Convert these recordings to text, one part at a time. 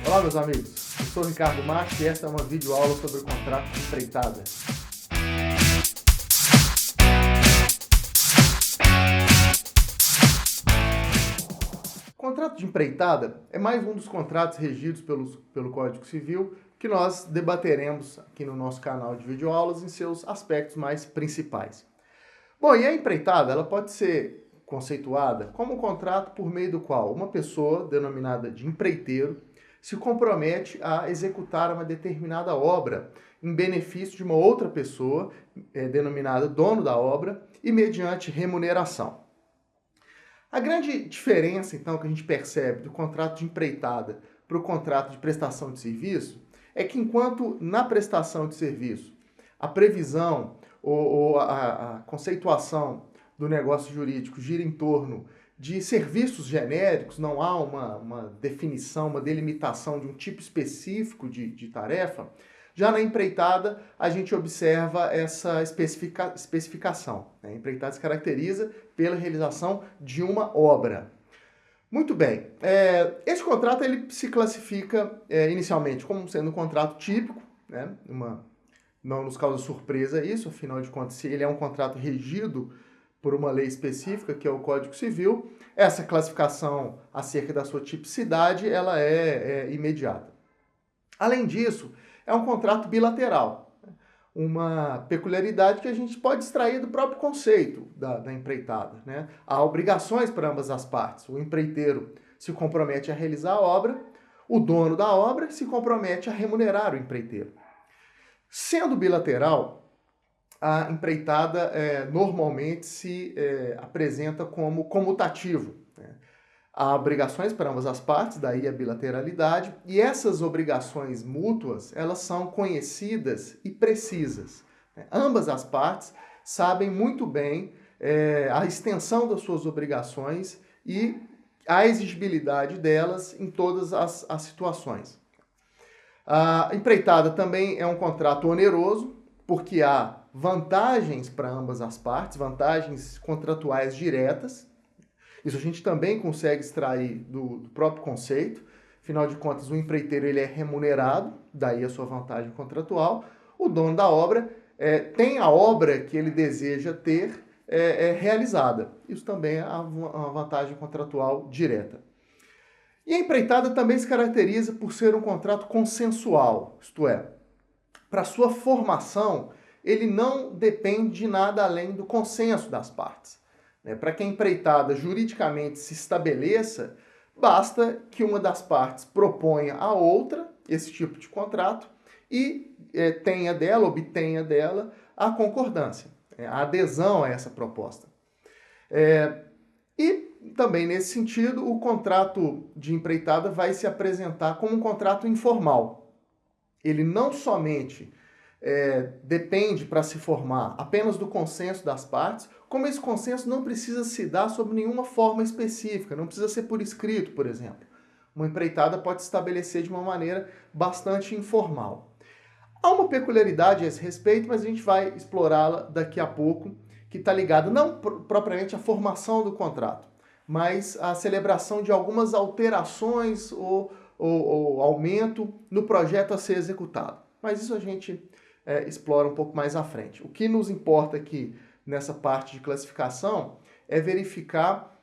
Olá, meus amigos. Eu sou o Ricardo Macho e esta é uma videoaula sobre o contrato de empreitada. O contrato de empreitada é mais um dos contratos regidos pelo Código Civil que nós debateremos aqui no nosso canal de videoaulas em seus aspectos mais principais. Bom, e a empreitada ela pode ser conceituada como um contrato por meio do qual uma pessoa, denominada de empreiteiro, se compromete a executar uma determinada obra em benefício de uma outra pessoa, denominada dono da obra, e mediante remuneração. A grande diferença, então, que a gente percebe do contrato de empreitada para o contrato de prestação de serviço é que, enquanto na prestação de serviço a previsão ou a conceituação do negócio jurídico gira em torno de serviços genéricos, não há uma definição, uma delimitação de um tipo específico de tarefa, já na empreitada a gente observa essa especificação. A empreitada se caracteriza pela realização de uma obra. Muito bem, esse contrato ele se classifica inicialmente como sendo um contrato típico, né? Não nos causa surpresa isso, afinal de contas, se ele é um contrato regido por uma lei específica, que é o Código Civil, essa classificação acerca da sua tipicidade, ela é imediata. Além disso, é um contrato bilateral, uma peculiaridade que a gente pode extrair do próprio conceito da empreitada, né? Há obrigações para ambas as partes. O empreiteiro se compromete a realizar a obra, o dono da obra se compromete a remunerar o empreiteiro. Sendo bilateral, a empreitada normalmente se apresenta como comutativo, né? Há obrigações para ambas as partes, daí a bilateralidade, e essas obrigações mútuas, elas são conhecidas e precisas, né? Ambas as partes sabem muito bem a extensão das suas obrigações e a exigibilidade delas em todas as situações. A empreitada também é um contrato oneroso, porque há vantagens para ambas as partes, vantagens contratuais diretas. Isso a gente também consegue extrair do próprio conceito. Afinal de contas, o empreiteiro ele é remunerado, daí a sua vantagem contratual. O dono da obra tem a obra que ele deseja ter realizada. Isso também é uma vantagem contratual direta. E a empreitada também se caracteriza por ser um contrato consensual, isto é, para sua formação, ele não depende de nada além do consenso das partes. Para que a empreitada juridicamente se estabeleça, basta que uma das partes proponha à outra esse tipo de contrato e obtenha dela a concordância, a adesão a essa proposta. E também nesse sentido, o contrato de empreitada vai se apresentar como um contrato informal. Ele não somente depende para se formar apenas do consenso das partes, como esse consenso não precisa se dar sob nenhuma forma específica, não precisa ser por escrito, por exemplo. Uma empreitada pode se estabelecer de uma maneira bastante informal. Há uma peculiaridade a esse respeito, mas a gente vai explorá-la daqui a pouco, que está ligada não propriamente à formação do contrato, mas à celebração de algumas alterações ou aumento no projeto a ser executado. Mas isso a gente explora um pouco mais à frente. O que nos importa aqui nessa parte de classificação é verificar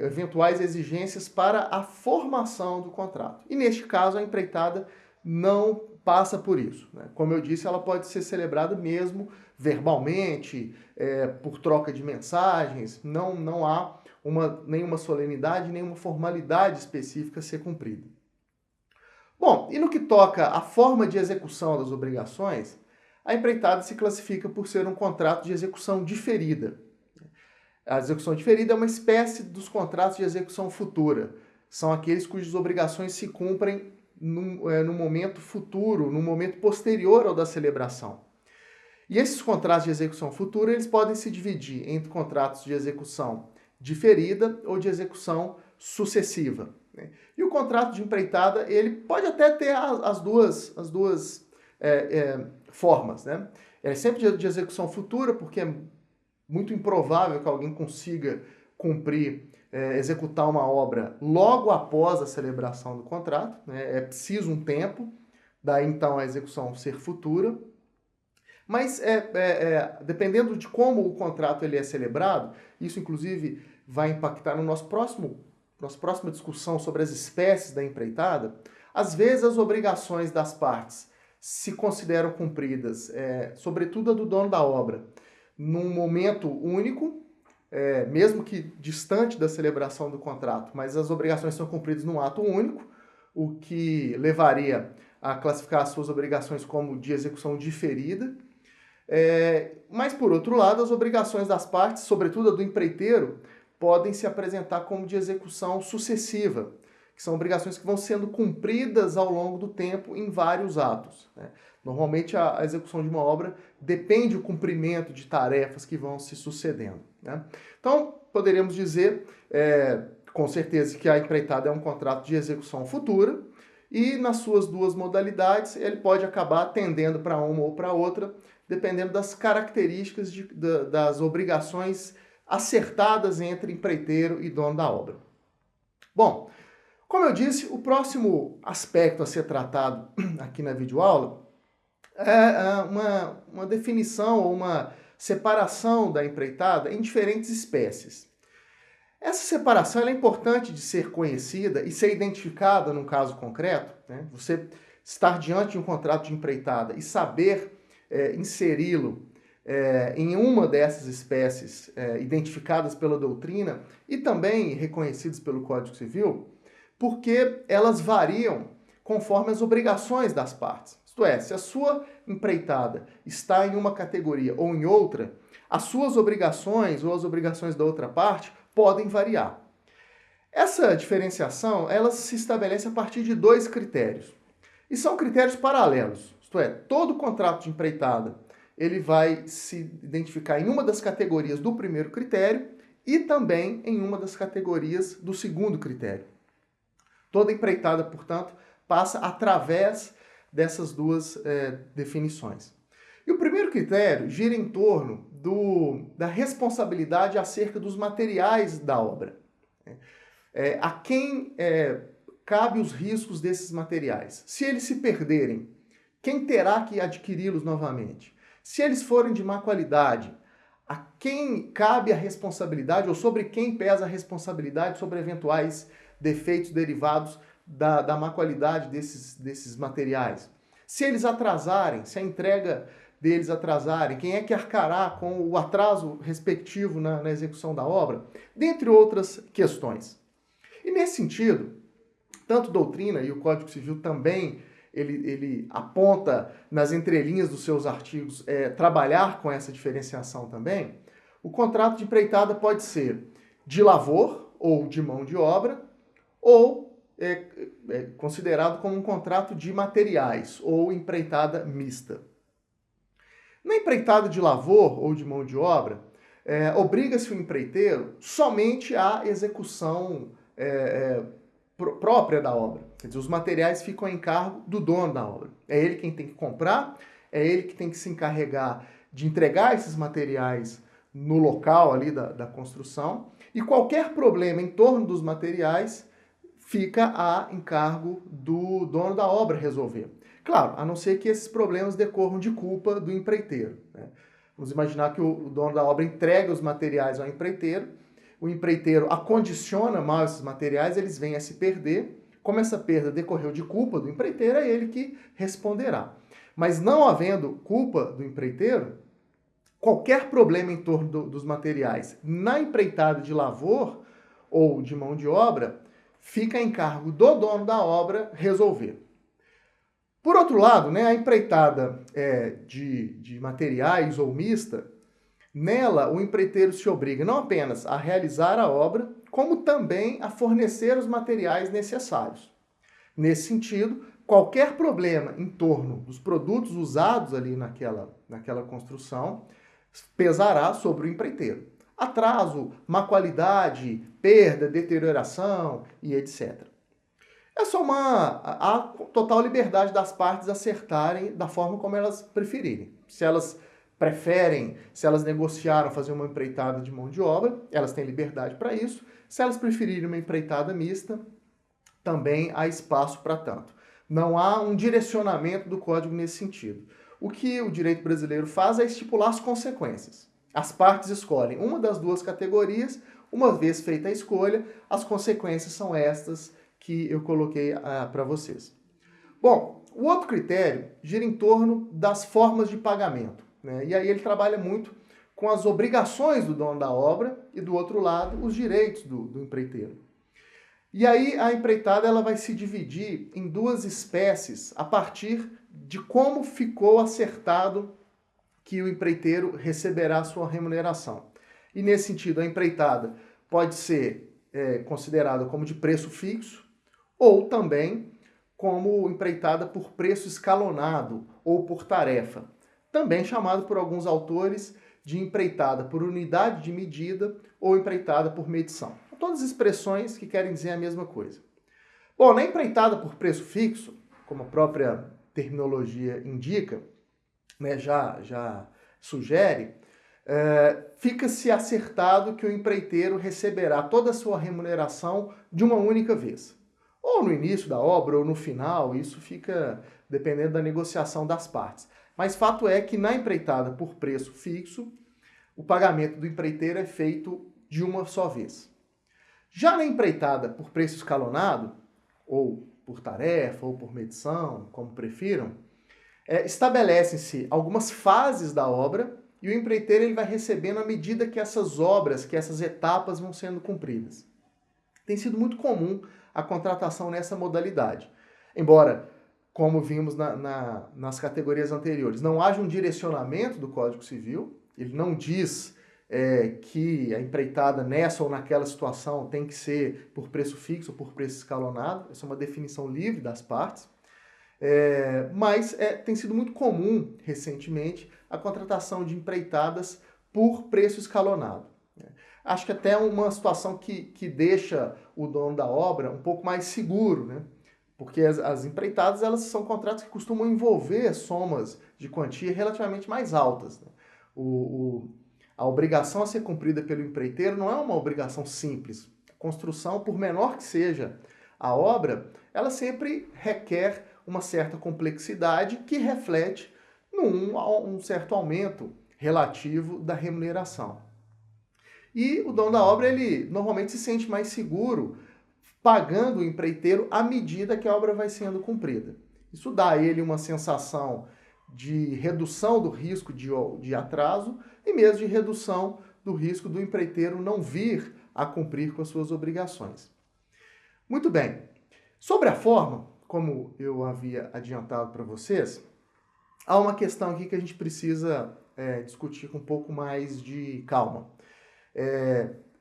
eventuais exigências para a formação do contrato. E neste caso a empreitada não passa por isso, né? Como eu disse, ela pode ser celebrada mesmo verbalmente, por troca de mensagens, não há nenhuma solenidade, nenhuma formalidade específica a ser cumprida. Bom, e no que toca à forma de execução das obrigações, a empreitada se classifica por ser um contrato de execução diferida. A execução diferida é uma espécie dos contratos de execução futura. São aqueles cujas obrigações se cumprem no momento futuro, no momento posterior ao da celebração. E esses contratos de execução futura, eles podem se dividir entre contratos de execução diferida ou de execução sucessiva, né? E o contrato de empreitada, ele pode até ter as duas formas, né? É sempre de execução futura, porque é muito improvável que alguém consiga cumprir executar uma obra logo após a celebração do contrato, né? É preciso um tempo, daí então a execução ser futura. Mas dependendo de como o contrato ele é celebrado, isso inclusive vai impactar no nossa próxima discussão sobre as espécies da empreitada. Às vezes as obrigações das partes se consideram cumpridas, sobretudo a do dono da obra, num momento único, mesmo que distante da celebração do contrato, mas as obrigações são cumpridas num ato único, o que levaria a classificar as suas obrigações como de execução diferida. Mas, por outro lado, as obrigações das partes, sobretudo a do empreiteiro, podem se apresentar como de execução sucessiva, que são obrigações que vão sendo cumpridas ao longo do tempo em vários atos, né? Normalmente, a execução de uma obra depende do cumprimento de tarefas que vão se sucedendo, né? Então, poderíamos dizer, com certeza, que a empreitada é um contrato de execução futura, e nas suas duas modalidades, ele pode acabar tendendo para uma ou para outra, dependendo das características das obrigações acertadas entre empreiteiro e dono da obra. Bom, como eu disse, o próximo aspecto a ser tratado aqui na videoaula é uma definição ou uma separação da empreitada em diferentes espécies. Essa separação é importante de ser conhecida e ser identificada num caso concreto, né? Você estar diante de um contrato de empreitada e saber inseri-lo em uma dessas espécies identificadas pela doutrina e também reconhecidas pelo Código Civil, porque elas variam conforme as obrigações das partes. Isto é, se a sua empreitada está em uma categoria ou em outra, as suas obrigações ou as obrigações da outra parte podem variar. Essa diferenciação, ela se estabelece a partir de dois critérios. E são critérios paralelos. Isto é, todo contrato de empreitada, ele vai se identificar em uma das categorias do primeiro critério e também em uma das categorias do segundo critério. Toda empreitada, portanto, passa através dessas duas definições. E o primeiro critério gira em torno da responsabilidade acerca dos materiais da obra. A quem cabe os riscos desses materiais? Se eles se perderem, quem terá que adquiri-los novamente? Se eles forem de má qualidade, a quem cabe a responsabilidade ou sobre quem pesa a responsabilidade sobre eventuais defeitos derivados da má qualidade desses materiais? Se eles atrasarem, se a entrega deles atrasarem, quem é que arcará com o atraso respectivo na execução da obra? Dentre outras questões. E nesse sentido, tanto doutrina e o Código Civil também, ele aponta nas entrelinhas dos seus artigos trabalhar com essa diferenciação também. O contrato de empreitada pode ser de lavor ou de mão de obra, ou considerado como um contrato de materiais ou empreitada mista. Na empreitada de lavor ou de mão de obra, obriga-se o empreiteiro somente à execução própria da obra. Quer dizer, os materiais ficam em cargo do dono da obra. É ele quem tem que comprar, é ele que tem que se encarregar de entregar esses materiais no local ali da construção, e qualquer problema em torno dos materiais fica a encargo do dono da obra resolver. Claro, a não ser que esses problemas decorram de culpa do empreiteiro, né? Vamos imaginar que o dono da obra entrega os materiais ao empreiteiro, o empreiteiro acondiciona mal esses materiais, eles vêm a se perder. Como essa perda decorreu de culpa do empreiteiro, é ele que responderá. Mas não havendo culpa do empreiteiro, qualquer problema em torno dos materiais na empreitada de lavor ou de mão de obra fica a encargo do dono da obra resolver. Por outro lado, né, a empreitada de materiais ou mista, nela o empreiteiro se obriga não apenas a realizar a obra, como também a fornecer os materiais necessários. Nesse sentido, qualquer problema em torno dos produtos usados ali naquela construção pesará sobre o empreiteiro. Atraso, má qualidade, perda, deterioração e etc. Há total liberdade das partes acertarem da forma como elas preferirem. Se elas preferem, se elas negociaram fazer uma empreitada de mão de obra, elas têm liberdade para isso. Se elas preferirem uma empreitada mista, também há espaço para tanto. Não há um direcionamento do código nesse sentido. O que o direito brasileiro faz é estipular as consequências. As partes escolhem uma das duas categorias, uma vez feita a escolha, as consequências são estas que eu coloquei para vocês. Bom, o outro critério gira em torno das formas de pagamento, né? E aí ele trabalha muito com as obrigações do dono da obra e, do outro lado, os direitos do empreiteiro. E aí a empreitada ela vai se dividir em duas espécies a partir de como ficou acertado que o empreiteiro receberá a sua remuneração. E nesse sentido, a empreitada pode ser considerada como de preço fixo ou também como empreitada por preço escalonado ou por tarefa, também chamado por alguns autores de empreitada por unidade de medida ou empreitada por medição. Todas expressões que querem dizer a mesma coisa. Bom, na empreitada por preço fixo, como a própria terminologia indica, né, já sugere, fica-se acertado que o empreiteiro receberá toda a sua remuneração de uma única vez. Ou no início da obra, ou no final, isso fica dependendo da negociação das partes. Mas fato é que na empreitada por preço fixo, o pagamento do empreiteiro é feito de uma só vez. Já na empreitada por preço escalonado, ou por tarefa, ou por medição, como prefiram, estabelecem-se algumas fases da obra e o empreiteiro ele vai recebendo à medida que essas obras, que essas etapas vão sendo cumpridas. Tem sido muito comum a contratação nessa modalidade. Embora, como vimos nas categorias anteriores, não haja um direcionamento do Código Civil, ele não diz que a empreitada nessa ou naquela situação tem que ser por preço fixo ou por preço escalonado. Essa é uma definição livre das partes. Mas tem sido muito comum, recentemente, a contratação de empreitadas por preço escalonado. Acho que até uma situação que deixa o dono da obra um pouco mais seguro, né? Porque as empreitadas elas são contratos que costumam envolver somas de quantia relativamente mais altas, né? A obrigação a ser cumprida pelo empreiteiro não é uma obrigação simples. A construção, por menor que seja a obra, ela sempre requer uma certa complexidade que reflete um certo aumento relativo da remuneração. E o dono da obra, ele normalmente se sente mais seguro pagando o empreiteiro à medida que a obra vai sendo cumprida. Isso dá a ele uma sensação de redução do risco de atraso e mesmo de redução do risco do empreiteiro não vir a cumprir com as suas obrigações. Muito bem. Sobre a forma, como eu havia adiantado para vocês, há uma questão aqui que a gente precisa discutir com um pouco mais de calma.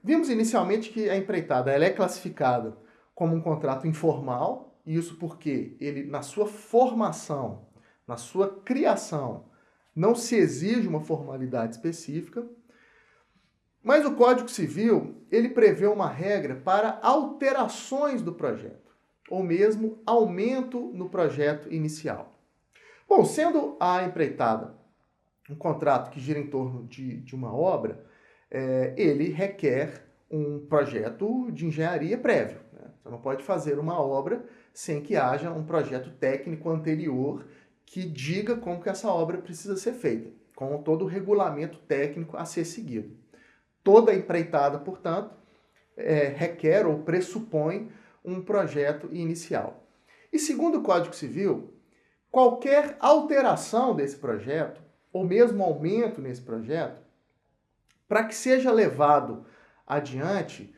Vimos inicialmente que a empreitada ela é classificada como um contrato informal, e isso porque ele, na sua formação, na sua criação, não se exige uma formalidade específica, mas o Código Civil ele prevê uma regra para alterações do projeto, ou mesmo aumento no projeto inicial. Bom, sendo a empreitada um contrato que gira em torno de uma obra, ele requer um projeto de engenharia prévio, né? Você não pode fazer uma obra sem que haja um projeto técnico anterior que diga como que essa obra precisa ser feita, com todo o regulamento técnico a ser seguido. Toda empreitada, portanto, requer ou pressupõe um projeto inicial. E segundo o Código Civil, qualquer alteração desse projeto, ou mesmo aumento nesse projeto, para que seja levado adiante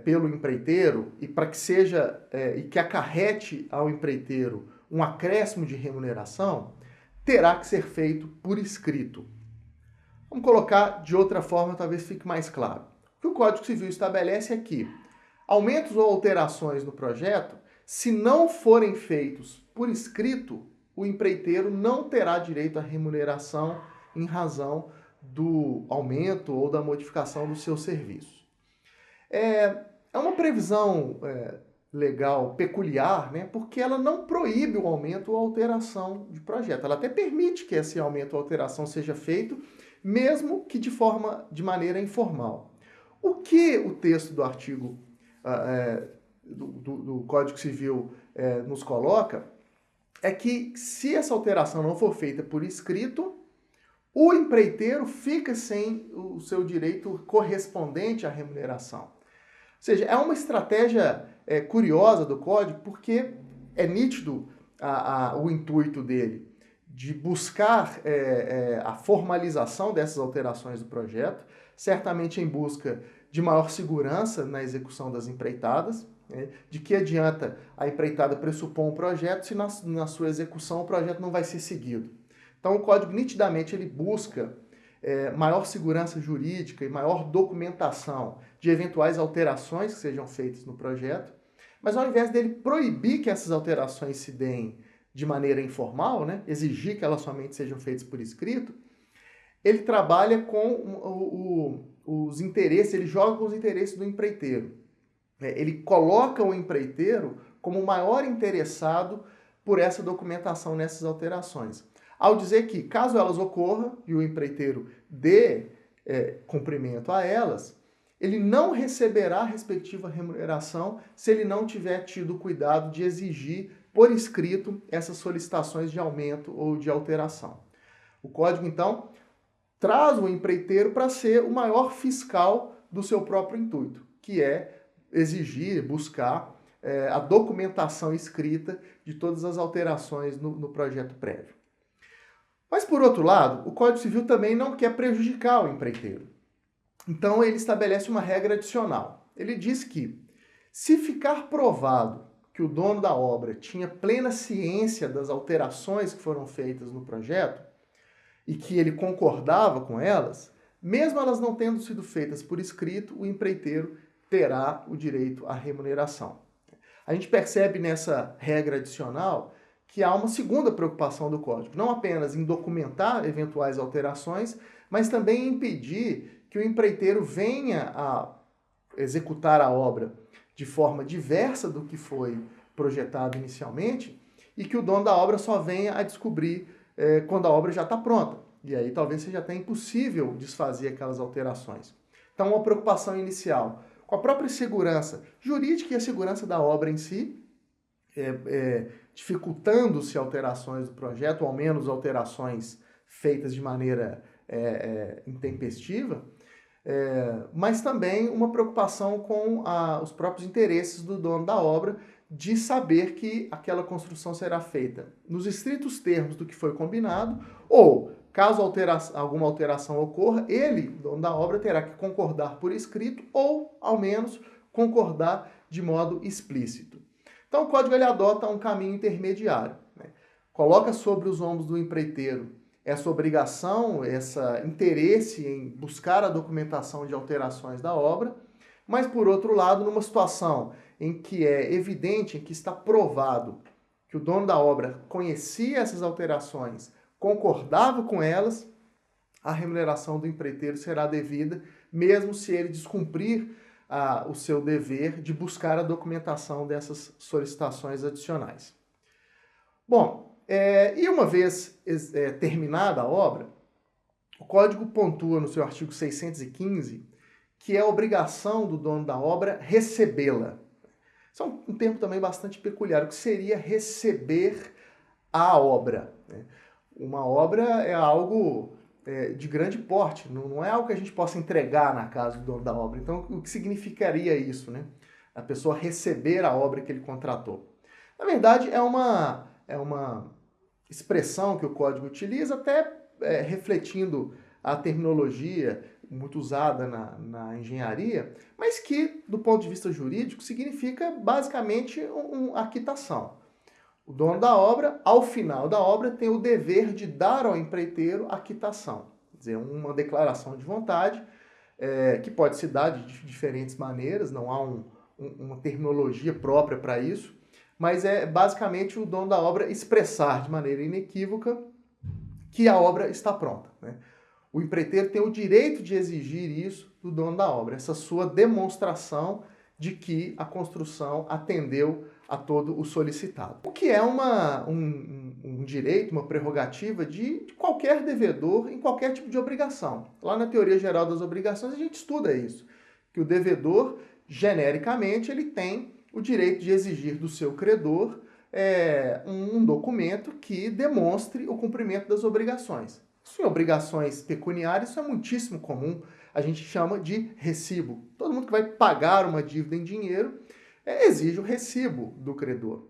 pelo empreiteiro e para que seja e que acarrete ao empreiteiro um acréscimo de remuneração, terá que ser feito por escrito. Vamos colocar de outra forma, talvez fique mais claro. O que o Código Civil estabelece é que aumentos ou alterações no projeto, se não forem feitos por escrito, o empreiteiro não terá direito à remuneração em razão do aumento ou da modificação do seu serviço. É uma previsão legal peculiar, né? Porque ela não proíbe o aumento ou alteração de projeto. Ela até permite que esse aumento ou alteração seja feito, mesmo que de maneira informal. O que o texto do artigo do Código Civil nos coloca é que se essa alteração não for feita por escrito, o empreiteiro fica sem o seu direito correspondente à remuneração. Ou seja, é uma estratégia curiosa do Código, porque é nítido o intuito dele de buscar a formalização dessas alterações do projeto, certamente em busca de maior segurança na execução das empreitadas. De que adianta a empreitada pressupor um projeto se na sua execução o projeto não vai ser seguido? Então o Código nitidamente ele busca maior segurança jurídica e maior documentação de eventuais alterações que sejam feitas no projeto, mas ao invés dele proibir que essas alterações se deem de maneira informal, né, exigir que elas somente sejam feitas por escrito, ele trabalha com os interesses, ele joga com os interesses do empreiteiro. Ele coloca o empreiteiro como o maior interessado por essa documentação nessas alterações. Ao dizer que, caso elas ocorram e o empreiteiro dê cumprimento a elas, ele não receberá a respectiva remuneração se ele não tiver tido o cuidado de exigir por escrito essas solicitações de aumento ou de alteração. O Código, então, traz o empreiteiro para ser o maior fiscal do seu próprio intuito, que é exigir, buscar a documentação escrita de todas as alterações no projeto prévio. Mas, por outro lado, o Código Civil também não quer prejudicar o empreiteiro. Então, ele estabelece uma regra adicional. Ele diz que, se ficar provado que o dono da obra tinha plena ciência das alterações que foram feitas no projeto e que ele concordava com elas, mesmo elas não tendo sido feitas por escrito, o empreiteiro terá o direito à remuneração. A gente percebe nessa regra adicional que há uma segunda preocupação do Código, não apenas em documentar eventuais alterações, mas também em impedir que o empreiteiro venha a executar a obra de forma diversa do que foi projetado inicialmente e que o dono da obra só venha a descobrir quando a obra já está pronta. E aí talvez seja até impossível desfazer aquelas alterações. Então, uma preocupação inicial com a própria segurança jurídica e a segurança da obra em si, dificultando-se alterações do projeto, ou ao menos alterações feitas de maneira intempestiva, mas também uma preocupação com os próprios interesses do dono da obra de saber que aquela construção será feita nos estritos termos do que foi combinado, ou, caso alguma alteração ocorra, ele, dono da obra, terá que concordar por escrito ou, ao menos, concordar de modo explícito. Então, o Código ele adota um caminho intermediário, né? Coloca sobre os ombros do empreiteiro essa obrigação, esse interesse em buscar a documentação de alterações da obra, mas, por outro lado, numa situação em que é evidente, em que está provado que o dono da obra conhecia essas alterações, concordava com elas, a remuneração do empreiteiro será devida, mesmo se ele descumprir o seu dever de buscar a documentação dessas solicitações adicionais. Bom, e uma vez terminada a obra, o Código pontua no seu artigo 615 que é a obrigação do dono da obra recebê-la. Isso é um termo também bastante peculiar. O que seria receber a obra? Uma obra é algo de grande porte, não é algo que a gente possa entregar na casa do dono da obra. Então, o que significaria isso, né? A pessoa receber a obra que ele contratou. Na verdade, é uma expressão que o Código utiliza, até refletindo a terminologia muito usada na engenharia, mas que, do ponto de vista jurídico, significa basicamente uma aquitação. O dono da obra, ao final da obra, tem o dever de dar ao empreiteiro a quitação, quer dizer, uma declaração de vontade, que pode se dar de diferentes maneiras, não há uma terminologia própria para isso, mas é basicamente o dono da obra expressar de maneira inequívoca que a obra está pronta, né? O empreiteiro tem o direito de exigir isso do dono da obra, essa sua demonstração de que a construção atendeu a todo o solicitado. O que é um direito, uma prerrogativa de qualquer devedor em qualquer tipo de obrigação. Lá na Teoria Geral das Obrigações a gente estuda isso, que o devedor, genericamente, ele tem o direito de exigir do seu credor um documento que demonstre o cumprimento das obrigações. Isso em obrigações pecuniárias, isso é muitíssimo comum, a gente chama de recibo. Todo mundo que vai pagar uma dívida em dinheiro exige o recibo do credor.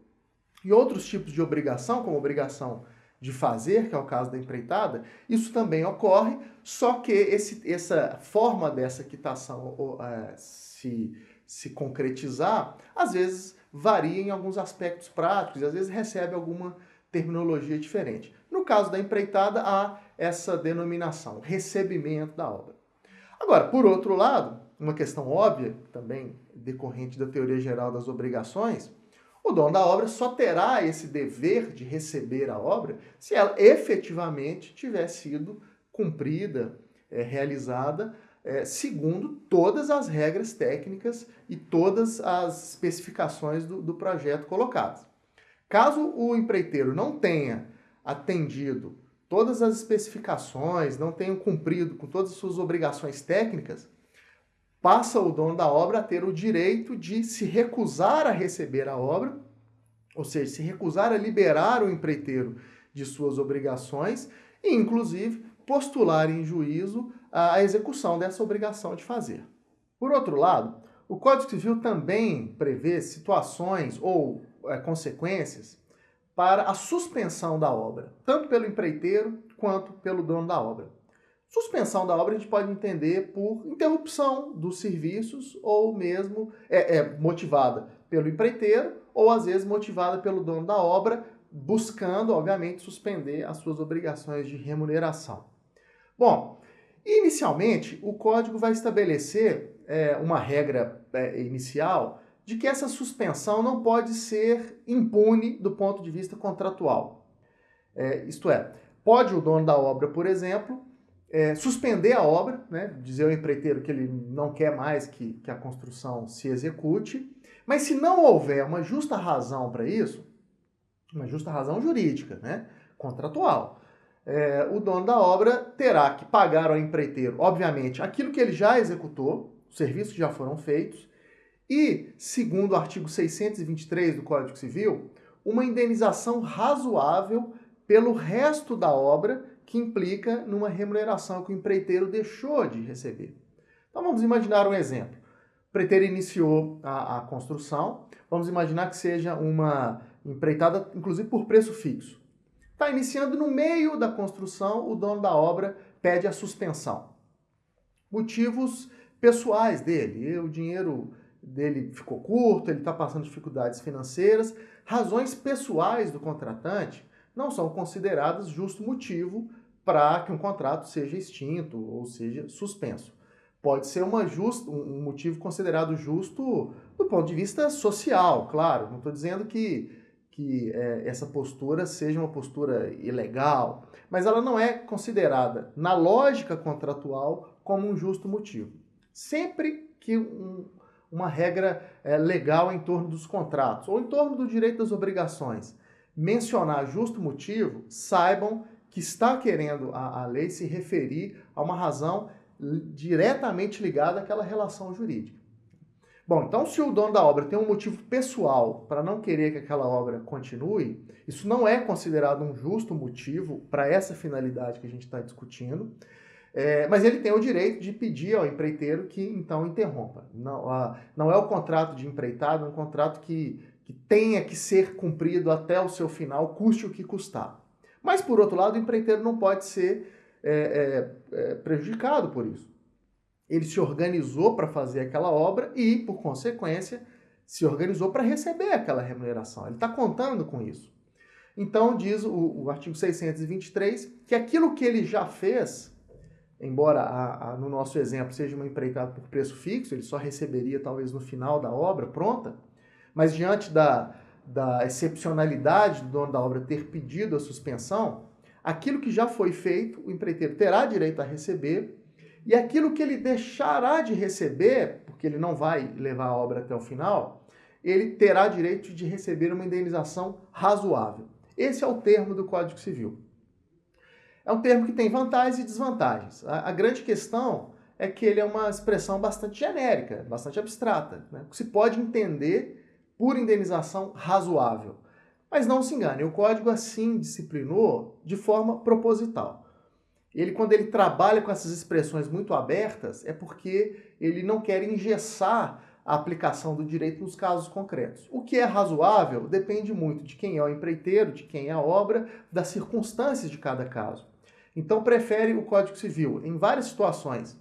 E outros tipos de obrigação, como obrigação de fazer, que é o caso da empreitada, isso também ocorre, só que essa forma dessa quitação se concretizar, às vezes varia em alguns aspectos práticos, e às vezes recebe alguma terminologia diferente. No caso da empreitada, há essa denominação, recebimento da obra. Agora, por outro lado, uma questão óbvia, também decorrente da Teoria Geral das Obrigações, o dono da obra só terá esse dever de receber a obra se ela efetivamente tiver sido cumprida, realizada, segundo todas as regras técnicas e todas as especificações do projeto colocadas. Caso o empreiteiro não tenha atendido todas as especificações, não tenha cumprido com todas as suas obrigações técnicas, passa o dono da obra a ter o direito de se recusar a receber a obra, ou seja, se recusar a liberar o empreiteiro de suas obrigações e, inclusive, postular em juízo a execução dessa obrigação de fazer. Por outro lado, o Código Civil também prevê situações ou consequências para a suspensão da obra, tanto pelo empreiteiro quanto pelo dono da obra. Suspensão da obra a gente pode entender por interrupção dos serviços ou mesmo motivada pelo empreiteiro ou às vezes motivada pelo dono da obra, buscando, obviamente, suspender as suas obrigações de remuneração. Bom, inicialmente o Código vai estabelecer uma regra inicial de que essa suspensão não pode ser impune do ponto de vista contratual. Isto é, pode o dono da obra, por exemplo, suspender a obra, né, dizer ao empreiteiro que ele não quer mais que a construção se execute, mas se não houver uma justa razão para isso, uma justa razão jurídica, né, contratual, o dono da obra terá que pagar ao empreiteiro, obviamente, aquilo que ele já executou, os serviços que já foram feitos, e, segundo o artigo 623 do Código Civil, uma indenização razoável pelo resto da obra que implica numa remuneração que o empreiteiro deixou de receber. Então vamos imaginar um exemplo. O empreiteiro iniciou a construção, vamos imaginar que seja uma empreitada, inclusive por preço fixo. Está iniciando no meio da construção, o dono da obra pede a suspensão. Motivos pessoais dele, o dinheiro dele ficou curto, ele está passando dificuldades financeiras, razões pessoais do contratante não são consideradas justo motivo para que um contrato seja extinto ou seja suspenso. Pode ser um motivo considerado justo do ponto de vista social, claro. Não estou dizendo que essa postura seja uma postura ilegal, mas ela não é considerada, na lógica contratual, como um justo motivo. Sempre que uma regra legal em torno dos contratos ou em torno do direito das obrigações mencionar justo motivo, saibam que está querendo a lei se referir a uma razão diretamente ligada àquela relação jurídica. Bom, então se o dono da obra tem um motivo pessoal para não querer que aquela obra continue, isso não é considerado um justo motivo para essa finalidade que a gente está discutindo, mas ele tem o direito de pedir ao empreiteiro que então interrompa. Não é o contrato de empreitada, é um contrato que tenha que ser cumprido até o seu final, custe o que custar. Mas, por outro lado, o empreiteiro não pode ser prejudicado por isso. Ele se organizou para fazer aquela obra e, por consequência, se organizou para receber aquela remuneração. Ele está contando com isso. Então, diz o artigo 623 que aquilo que ele já fez, embora no nosso exemplo seja uma empreitada por preço fixo, ele só receberia talvez no final da obra pronta, mas diante da excepcionalidade do dono da obra ter pedido a suspensão, aquilo que já foi feito, o empreiteiro terá direito a receber e aquilo que ele deixará de receber, porque ele não vai levar a obra até o final, ele terá direito de receber uma indenização razoável. Esse é o termo do Código Civil. É um termo que tem vantagens e desvantagens. A grande questão é que ele é uma expressão bastante genérica, bastante abstrata, né? Se pode entender por indenização razoável. Mas não se engane, o Código assim disciplinou de forma proposital. Quando ele trabalha com essas expressões muito abertas, é porque ele não quer engessar a aplicação do direito nos casos concretos. O que é razoável depende muito de quem é o empreiteiro, de quem é a obra, das circunstâncias de cada caso. Então, prefere o Código Civil, em várias situações,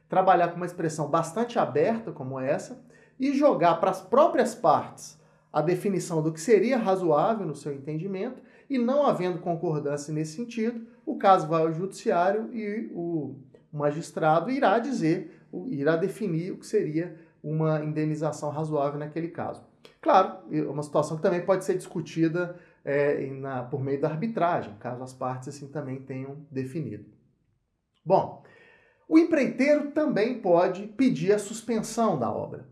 trabalhar com uma expressão bastante aberta como essa e jogar para as próprias partes a definição do que seria razoável no seu entendimento, e não havendo concordância nesse sentido, o caso vai ao judiciário e o magistrado irá definir o que seria uma indenização razoável naquele caso. Claro, uma situação que também pode ser discutida por meio da arbitragem, caso as partes assim também tenham definido. Bom, o empreiteiro também pode pedir a suspensão da obra.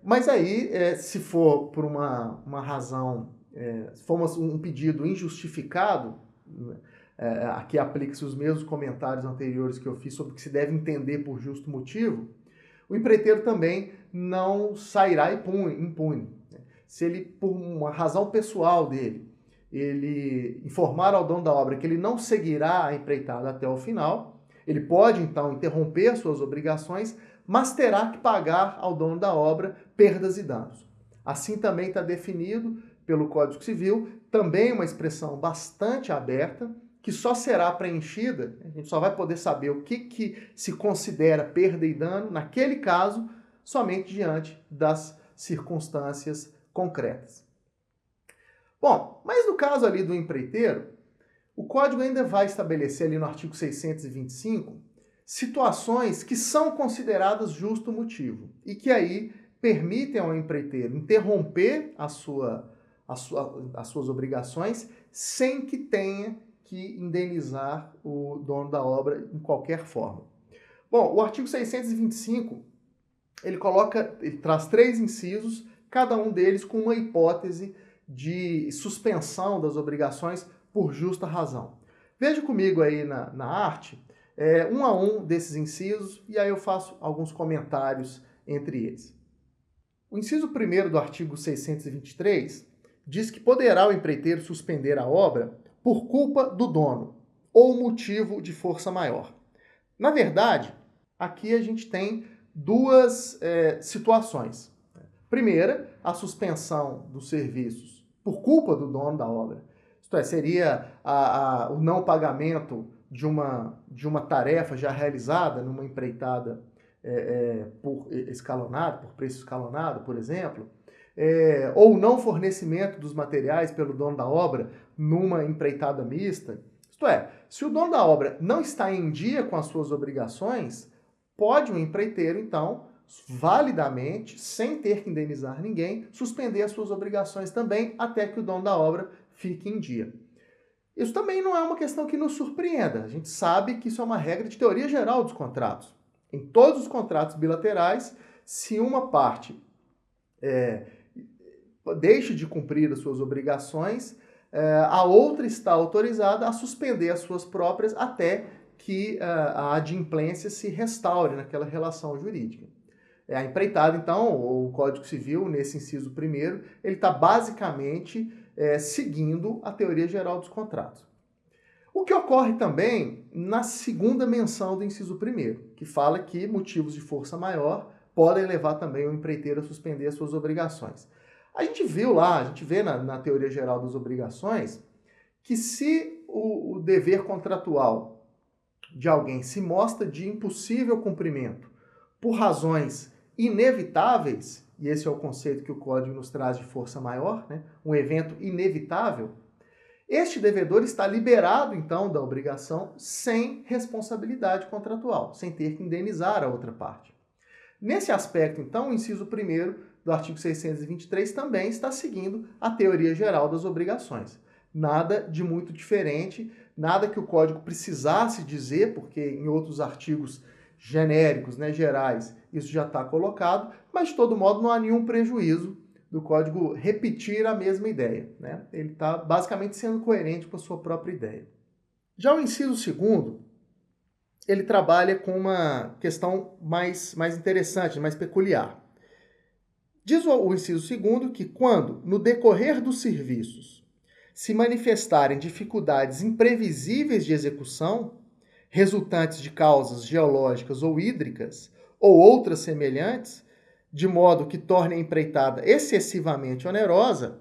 Mas aí, se for por uma razão, se for um pedido injustificado, aqui aplica-se os mesmos comentários anteriores que eu fiz sobre o que se deve entender por justo motivo, o empreiteiro também não sairá impune. Se ele, por uma razão pessoal dele, ele informar ao dono da obra que ele não seguirá a empreitada até o final, ele pode, então, interromper suas obrigações, mas terá que pagar ao dono da obra perdas e danos. Assim também está definido pelo Código Civil, também uma expressão bastante aberta, que só será preenchida, a gente só vai poder saber o que se considera perda e dano, naquele caso, somente diante das circunstâncias concretas. Bom, mas no caso ali do empreiteiro, o Código ainda vai estabelecer ali no artigo 625 situações que são consideradas justo motivo e que aí permitem ao empreiteiro interromper as suas obrigações sem que tenha que indenizar o dono da obra em qualquer forma. Bom, o artigo 625, ele traz 3 incisos, cada um deles com uma hipótese de suspensão das obrigações por justa razão. Veja comigo aí na arte, um a um desses incisos, e aí eu faço alguns comentários entre eles. O inciso 1º do artigo 623 diz que poderá o empreiteiro suspender a obra por culpa do dono ou motivo de força maior. Na verdade, aqui a gente tem 2 situações. Primeira, a suspensão dos serviços por culpa do dono da obra. Isto seria o não pagamento de uma tarefa já realizada numa empreitada por preço escalonado, por exemplo, ou não fornecimento dos materiais pelo dono da obra numa empreitada mista. Isto se o dono da obra não está em dia com as suas obrigações, pode o empreiteiro, então, validamente, sem ter que indenizar ninguém, suspender as suas obrigações também até que o dono da obra fique em dia. Isso também não é uma questão que nos surpreenda. A gente sabe que isso é uma regra de teoria geral dos contratos. Em todos os contratos bilaterais, se uma parte deixa de cumprir as suas obrigações, a outra está autorizada a suspender as suas próprias até que a adimplência se restaure naquela relação jurídica. A empreitada, então, o Código Civil, nesse inciso 1º, ele está basicamente seguindo a teoria geral dos contratos. O que ocorre também na segunda menção do inciso 1º, que fala que motivos de força maior podem levar também o empreiteiro a suspender as suas obrigações. A gente vê na teoria geral das obrigações que se o dever contratual de alguém se mostra de impossível cumprimento por razões inevitáveis, e esse é o conceito que o Código nos traz de força maior, né? Um evento inevitável, este devedor está liberado, então, da obrigação sem responsabilidade contratual, sem ter que indenizar a outra parte. Nesse aspecto, então, o inciso 1º do artigo 623 também está seguindo a teoria geral das obrigações. Nada de muito diferente nada que o código precisasse dizer, porque em outros artigos genéricos, né, gerais, isso já está colocado, mas de todo modo não há nenhum prejuízo do código repetir a mesma ideia, né? Ele está basicamente sendo coerente com a sua própria ideia. Já o inciso segundo, ele trabalha com uma questão mais interessante, mais peculiar. Diz o inciso segundo que quando, no decorrer dos serviços, se manifestarem dificuldades imprevisíveis de execução, resultantes de causas geológicas ou hídricas, ou outras semelhantes, de modo que torne a empreitada excessivamente onerosa,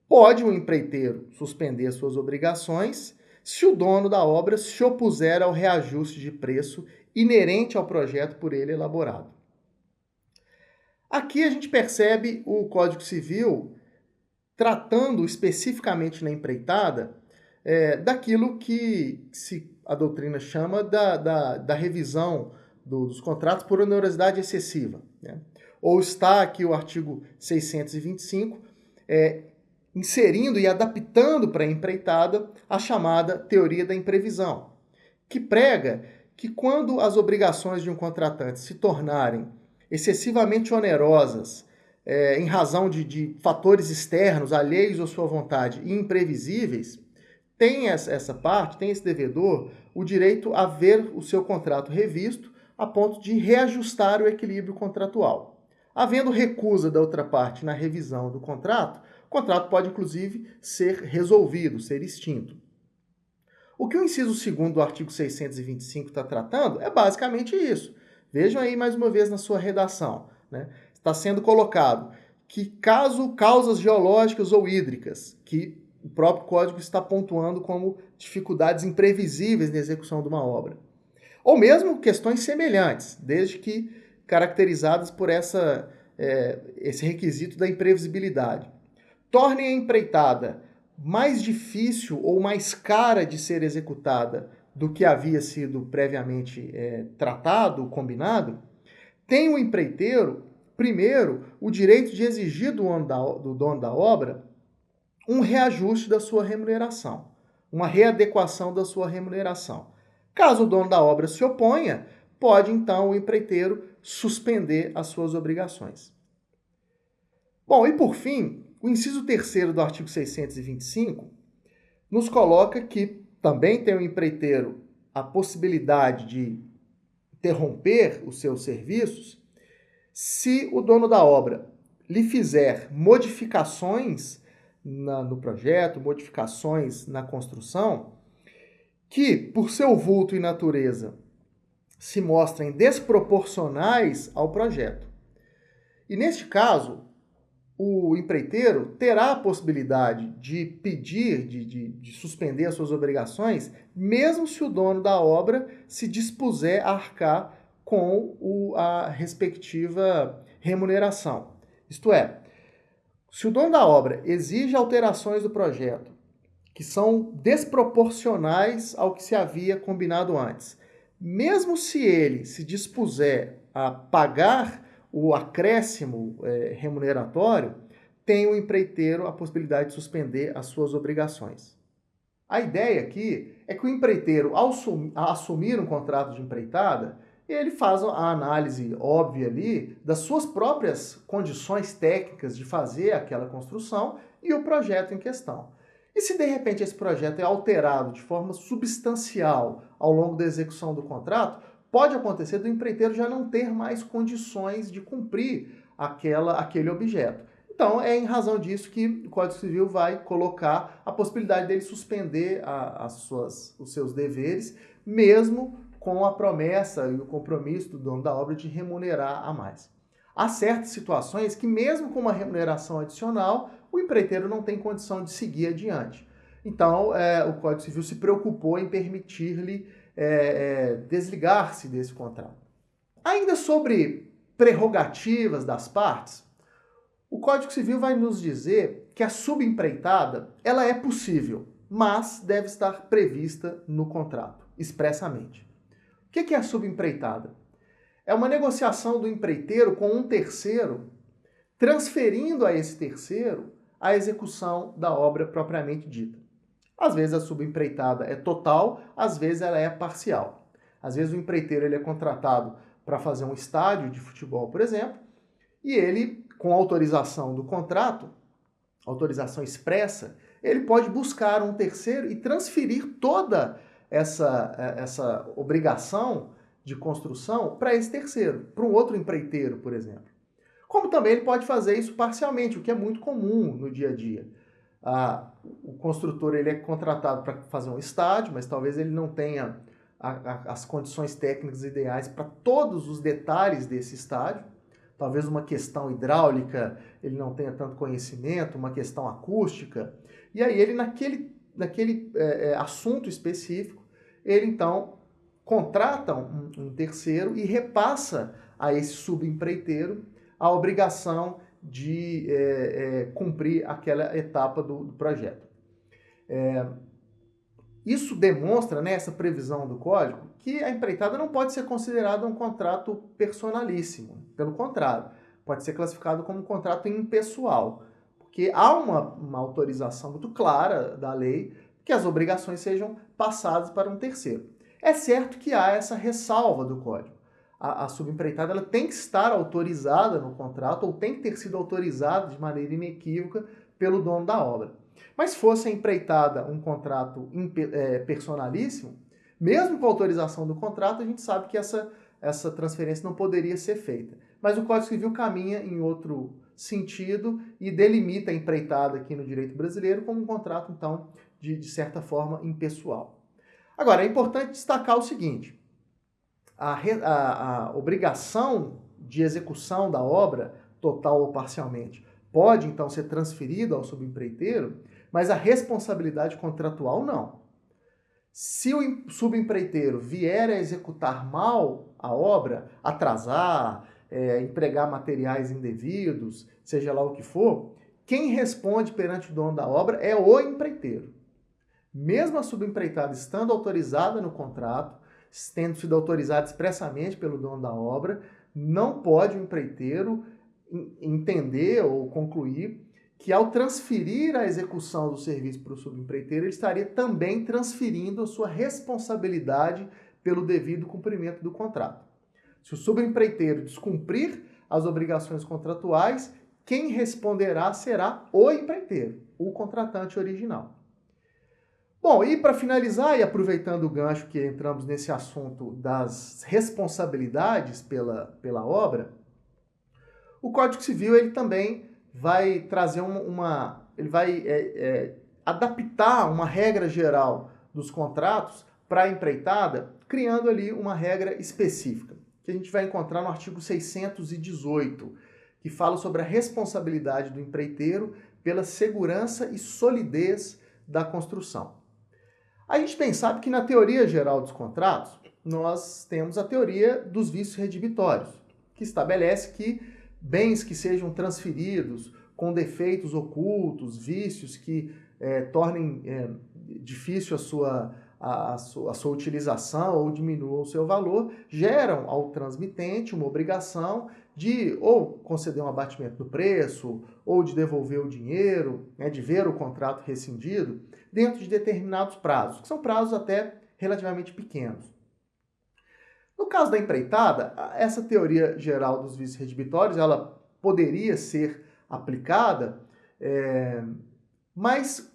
pode o empreiteiro suspender suas obrigações se o dono da obra se opuser ao reajuste de preço inerente ao projeto por ele elaborado. Aqui a gente percebe o Código Civil tratando especificamente na empreitada daquilo que a doutrina chama da revisão dos contratos por onerosidade excessiva, né? Ou está aqui o artigo 625, inserindo e adaptando para a empreitada a chamada teoria da imprevisão, que prega que quando as obrigações de um contratante se tornarem excessivamente onerosas, em razão de fatores externos, alheios à sua vontade e imprevisíveis, tem essa parte, tem esse devedor, o direito a ver o seu contrato revisto a ponto de reajustar o equilíbrio contratual. Havendo recusa da outra parte na revisão do contrato, o contrato pode, inclusive, ser resolvido, ser extinto. O que o inciso 2º do artigo 625 está tratando é basicamente isso. Vejam aí mais uma vez na sua redação, né? Está sendo colocado que caso causas geológicas ou hídricas, que o próprio código está pontuando como dificuldades imprevisíveis na execução de uma obra, ou mesmo questões semelhantes, desde que caracterizadas por esse requisito da imprevisibilidade, tornem a empreitada mais difícil ou mais cara de ser executada do que havia sido previamente tratado, combinado, tem o empreiteiro, primeiro, o direito de exigir do dono da obra um reajuste da sua remuneração, uma readequação da sua remuneração. Caso o dono da obra se oponha, pode então o empreiteiro suspender as suas obrigações. Bom, e por fim, o inciso 3º do artigo 625 nos coloca que também tem o empreiteiro a possibilidade de interromper os seus serviços se o dono da obra lhe fizer modificações no projeto, modificações na construção, que, por seu vulto e natureza, se mostrem desproporcionais ao projeto. E, neste caso, o empreiteiro terá a possibilidade de pedir, de suspender as suas obrigações, mesmo se o dono da obra se dispuser a arcar com a respectiva remuneração. Isto é, se o dono da obra exige alterações do projeto que são desproporcionais ao que se havia combinado antes, mesmo se ele se dispuser a pagar o acréscimo remuneratório, tem o empreiteiro a possibilidade de suspender as suas obrigações. A ideia aqui é que o empreiteiro, ao assumir um contrato de empreitada, ele faz a análise óbvia ali das suas próprias condições técnicas de fazer aquela construção e o projeto em questão. E se de repente esse projeto é alterado de forma substancial ao longo da execução do contrato, pode acontecer do empreiteiro já não ter mais condições de cumprir aquele objeto. Então, é em razão disso que o Código Civil vai colocar a possibilidade dele suspender os seus deveres, mesmo com a promessa e o compromisso do dono da obra de remunerar a mais. Há certas situações que, mesmo com uma remuneração adicional, o empreiteiro não tem condição de seguir adiante. Então, o Código Civil se preocupou em permitir-lhe desligar-se desse contrato. Ainda sobre prerrogativas das partes, o Código Civil vai nos dizer que a subempreitada ela é possível, mas deve estar prevista no contrato, expressamente. O que é a subempreitada? É uma negociação do empreiteiro com um terceiro, transferindo a esse terceiro a execução da obra propriamente dita. Às vezes a subempreitada é total, às vezes ela é parcial. Às vezes o empreiteiro ele é contratado para fazer um estádio de futebol, por exemplo, e ele, com autorização do contrato, autorização expressa, ele pode buscar um terceiro e transferir toda essa obrigação de construção para esse terceiro, para um outro empreiteiro, por exemplo. Como também ele pode fazer isso parcialmente, o que é muito comum no dia a dia. O construtor ele é contratado para fazer um estádio, mas talvez ele não tenha as condições técnicas ideais para todos os detalhes desse estádio. Talvez uma questão hidráulica ele não tenha tanto conhecimento, uma questão acústica. E aí ele, naquele assunto específico, ele então contrata um terceiro e repassa a esse subempreiteiro a obrigação de cumprir aquela etapa do projeto. Isso demonstra, né, essa previsão do código, que a empreitada não pode ser considerada um contrato personalíssimo. Pelo contrário, pode ser classificado como um contrato impessoal, porque há uma autorização muito clara da lei que as obrigações sejam passadas para um terceiro. É certo que há essa ressalva do código. A subempreitada ela tem que estar autorizada no contrato ou tem que ter sido autorizada de maneira inequívoca pelo dono da obra. Mas fosse a empreitada um contrato personalíssimo, mesmo com a autorização do contrato, a gente sabe que essa transferência não poderia ser feita. Mas o Código Civil caminha em outro sentido e delimita a empreitada aqui no direito brasileiro como um contrato, então, de certa forma, impessoal. Agora, é importante destacar o seguinte: a obrigação de execução da obra, total ou parcialmente, pode então ser transferida ao subempreiteiro, mas a responsabilidade contratual não. Se o subempreiteiro vier a executar mal a obra, atrasar, empregar materiais indevidos, seja lá o que for, quem responde perante o dono da obra é o empreiteiro. Mesmo a subempreitada estando autorizada no contrato, tendo sido autorizada expressamente pelo dono da obra, não pode o empreiteiro entender ou concluir que ao transferir a execução do serviço para o subempreiteiro, ele estaria também transferindo a sua responsabilidade pelo devido cumprimento do contrato. Se o subempreiteiro descumprir as obrigações contratuais, quem responderá será o empreiteiro, o contratante original. Bom, e para finalizar, e aproveitando o gancho que entramos nesse assunto das responsabilidades pela obra, o Código Civil ele também vai trazer ele vai adaptar uma regra geral dos contratos para a empreitada, criando ali uma regra específica, que a gente vai encontrar no artigo 618, que fala sobre a responsabilidade do empreiteiro pela segurança e solidez da construção. A gente bem sabe que na teoria geral dos contratos, nós temos a teoria dos vícios redibitórios, que estabelece que bens que sejam transferidos com defeitos ocultos, vícios que tornem difícil a sua utilização ou diminuam o seu valor, geram ao transmitente uma obrigação de ou conceder um abatimento do preço, ou de devolver o dinheiro, de ver o contrato rescindido, dentro de determinados prazos, que são prazos até relativamente pequenos. No caso da empreitada, essa teoria geral dos vícios redibitórios, ela poderia ser aplicada, mas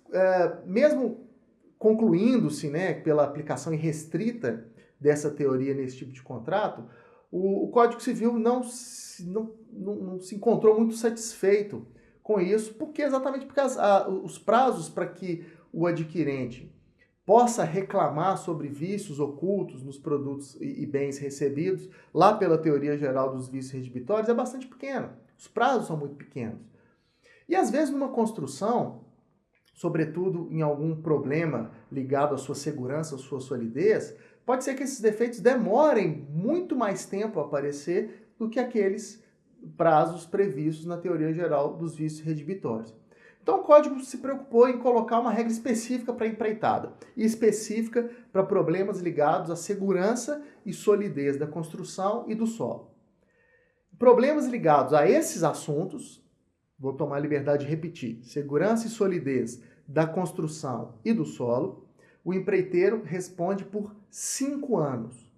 mesmo concluindo-se pela aplicação irrestrita dessa teoria nesse tipo de contrato, o Código Civil não se encontrou muito satisfeito com isso, exatamente porque os prazos para que o adquirente possa reclamar sobre vícios ocultos nos produtos e bens recebidos, lá pela teoria geral dos vícios redibitórios, é bastante pequeno. Os prazos são muito pequenos. E às vezes numa construção, sobretudo em algum problema ligado à sua segurança, à sua solidez, pode ser que esses defeitos demorem muito mais tempo a aparecer do que aqueles prazos previstos na teoria geral dos vícios redibitórios. Então o Código se preocupou em colocar uma regra específica para a empreitada e específica para problemas ligados à segurança e solidez da construção e do solo. Problemas ligados a esses assuntos, vou tomar a liberdade de repetir, segurança e solidez da construção e do solo, o empreiteiro responde por 5 anos.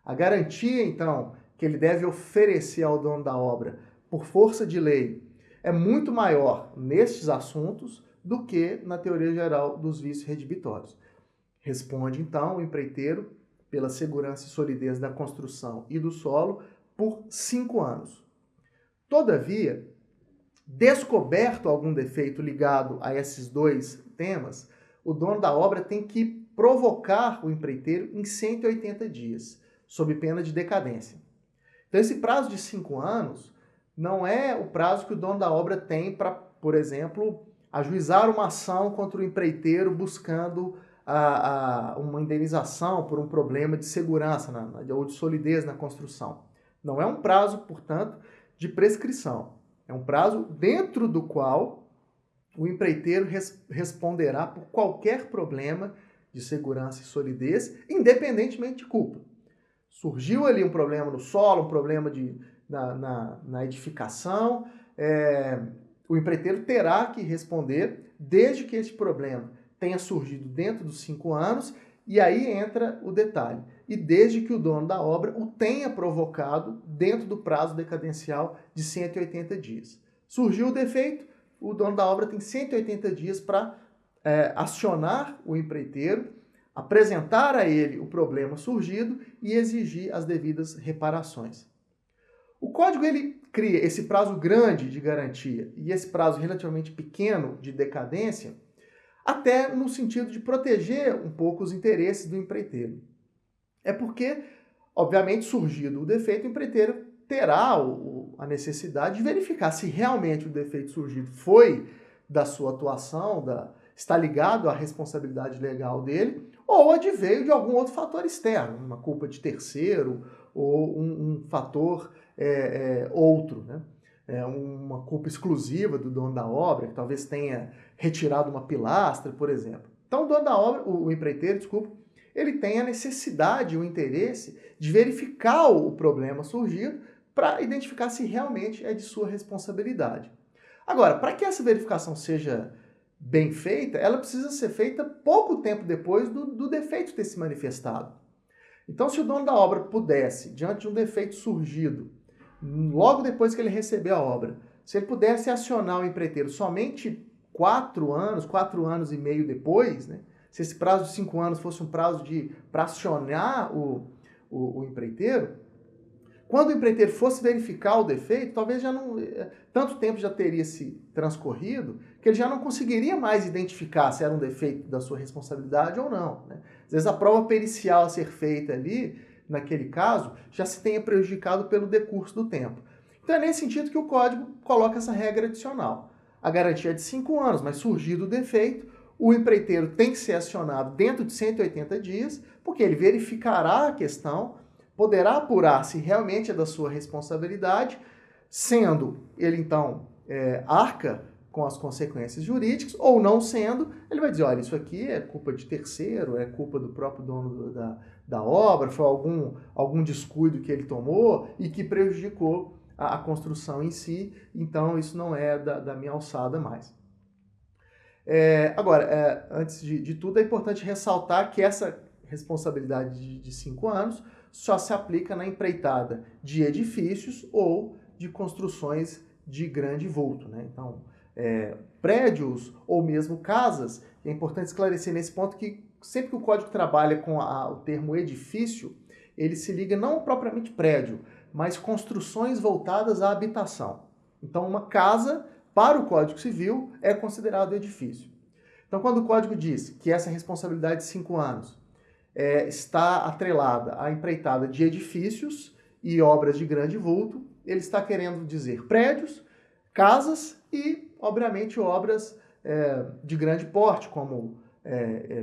A garantia, então, que ele deve oferecer ao dono da obra por força de lei é muito maior nestes assuntos do que na teoria geral dos vícios redibitórios. Responde, então, o empreiteiro pela segurança e solidez da construção e do solo por 5 anos. Todavia, descoberto algum defeito ligado a esses dois temas, o dono da obra tem que provocar o empreiteiro em 180 dias, sob pena de decadência. Então, esse prazo de 5 anos não é o prazo que o dono da obra tem para, por exemplo, ajuizar uma ação contra o empreiteiro buscando uma indenização por um problema de segurança ou de solidez na construção. Não é um prazo, portanto, de prescrição. É um prazo dentro do qual o empreiteiro responderá por qualquer problema de segurança e solidez, independentemente de culpa. Surgiu ali um problema no solo, um problema na edificação, o empreiteiro terá que responder desde que esse problema tenha surgido dentro dos 5 anos, e aí entra o detalhe, e desde que o dono da obra o tenha provocado dentro do prazo decadencial de 180 dias. Surgiu o defeito, o dono da obra tem 180 dias para acionar o empreiteiro, apresentar a ele o problema surgido e exigir as devidas reparações. O código ele cria esse prazo grande de garantia e esse prazo relativamente pequeno de decadência, até no sentido de proteger um pouco os interesses do empreiteiro. É porque, obviamente, surgido o defeito, o empreiteiro terá a necessidade de verificar se realmente o defeito surgido foi da sua atuação, está ligado à responsabilidade legal dele, ou adveio de algum outro fator externo, uma culpa de terceiro ou um fator outro, né? Uma culpa exclusiva do dono da obra, que talvez tenha retirado uma pilastra, por exemplo. Então, o dono da obra, o empreiteiro, ele tem a necessidade, o interesse de verificar o problema surgido para identificar se realmente é de sua responsabilidade. Agora, para que essa verificação seja bem feita, ela precisa ser feita pouco tempo depois do defeito ter se manifestado. Então, se o dono da obra pudesse, diante de um defeito surgido, logo depois que ele recebeu a obra, se ele pudesse acionar o empreiteiro somente 4 anos e meio depois, né? Se esse prazo de 5 anos fosse um prazo para acionar o empreiteiro, quando o empreiteiro fosse verificar o defeito, talvez já não, tanto tempo já teria se transcorrido, que ele já não conseguiria mais identificar se era um defeito da sua responsabilidade ou não, né? Às vezes a prova pericial a ser feita ali, naquele caso, já se tenha prejudicado pelo decurso do tempo. Então é nesse sentido que o código coloca essa regra adicional. A garantia é de 5 anos, mas surgido o defeito, o empreiteiro tem que ser acionado dentro de 180 dias, porque ele verificará a questão, poderá apurar se realmente é da sua responsabilidade, sendo ele então arca com as consequências jurídicas, ou não sendo, ele vai dizer, olha, isso aqui é culpa de terceiro, é culpa do próprio dono da obra, foi algum descuido que ele tomou e que prejudicou a construção em si, então isso não é da minha alçada mais. Agora, antes de tudo, é importante ressaltar que essa responsabilidade de 5 anos só se aplica na empreitada de edifícios ou de construções de grande vulto, né? Então, prédios ou mesmo casas, é importante esclarecer nesse ponto que sempre que o código trabalha com o termo edifício, ele se liga não propriamente prédio, mas construções voltadas à habitação. Então, uma casa, para o Código Civil, é considerado edifício. Então, quando o código diz que essa responsabilidade de 5 anos está atrelada à empreitada de edifícios e obras de grande vulto, ele está querendo dizer prédios, casas e, obviamente, obras de grande porte, como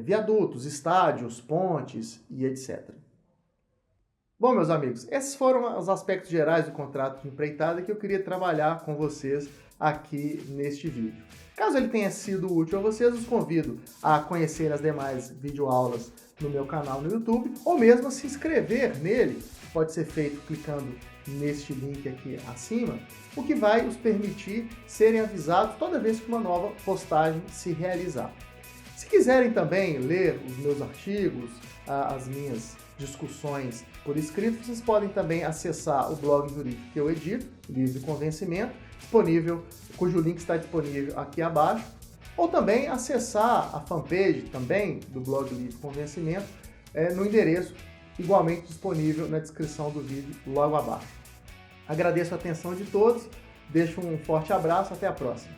viadutos, estádios, pontes e etc. Bom, meus amigos, esses foram os aspectos gerais do contrato de empreitada que eu queria trabalhar com vocês aqui neste vídeo. Caso ele tenha sido útil a vocês, os convido a conhecer as demais videoaulas no meu canal no YouTube, ou mesmo a se inscrever nele. Pode ser feito clicando neste link aqui acima, o que vai os permitir serem avisados toda vez que uma nova postagem se realizar. Se quiserem também ler os meus artigos, as minhas discussões por escrito, vocês podem também acessar o blog jurídico que eu edito, Livre Convencimento, cujo link está disponível aqui abaixo, ou também acessar a fanpage também do blog Livre Convencimento no endereço igualmente disponível na descrição do vídeo logo abaixo. Agradeço a atenção de todos, deixo um forte abraço, até a próxima.